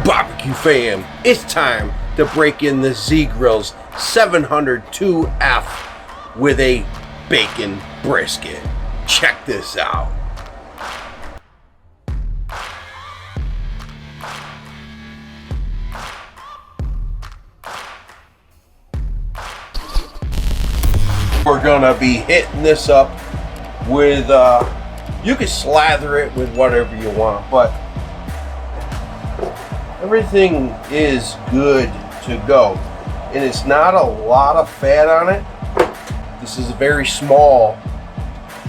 Barbecue fam, it's time to break in the Z-Grill's 702F with a bacon brisket. Check this out. We're gonna be hitting this up with, you can slather it with whatever you want, but everything is good to go. And it's not a lot of fat on it. This is a very small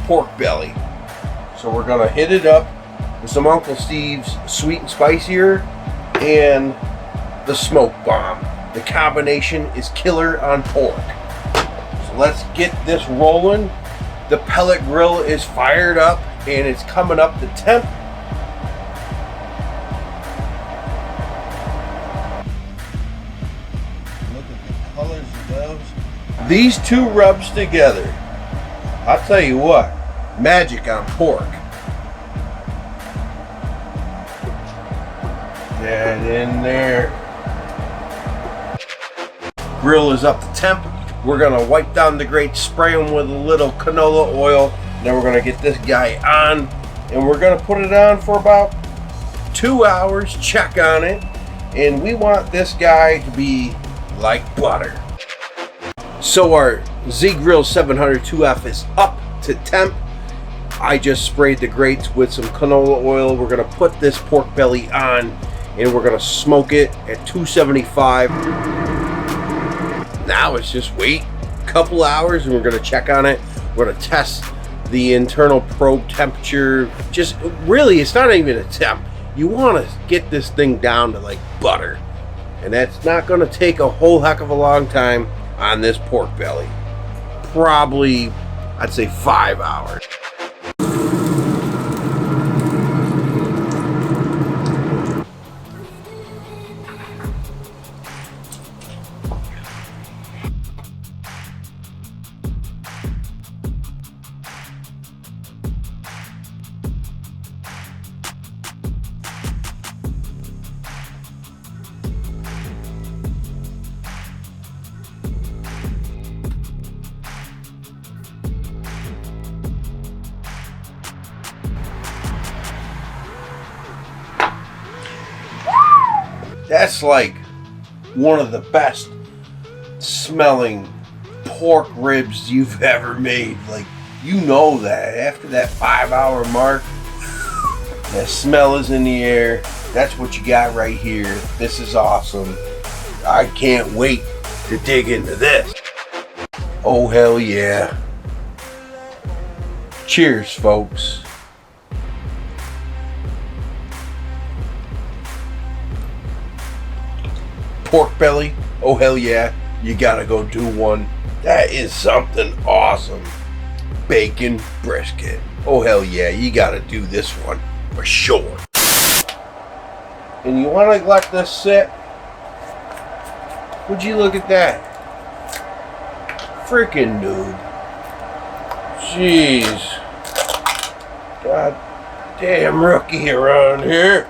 pork belly. So we're gonna hit it up with some Uncle Steve's Sweet and Spicier and the Smoke Bomb. The combination is killer on pork. So let's get this rolling. The Pellet Grill is fired up and it's coming up to temp. These two rubs together, I'll tell you what, magic on pork. Get in there. Grill is up to temp. We're gonna wipe down the grate, spray them with a little canola oil. Then we're gonna get this guy on and we're gonna put it on for about 2 hours, check on it. And we want this guy to be like butter. So our Z-Grill 702F is up to temp. I just sprayed the grates with some canola oil. We're gonna put this pork belly on and we're gonna smoke it at 275. Now it's just wait a couple hours and we're gonna check on it. We're gonna test the internal probe temperature. Just really, it's not even a temp. You wanna get this thing down to like butter. And that's not gonna take a whole heck of a long time on this pork belly. Probably, I'd say 5 hours. That's like one of the best smelling pork ribs you've ever made. Like, you know that after that 5 hour mark, that smell is in the air. That's what you got right here. This is awesome. I can't wait to dig into this. Oh, hell yeah. Cheers, folks. Pork belly, oh hell yeah, you gotta go do one. That is something awesome. Bacon brisket, oh hell yeah, you gotta do this one for sure. And you wanna let this sit? Would you look at that? Freaking dude. Jeez. God damn rookie around here.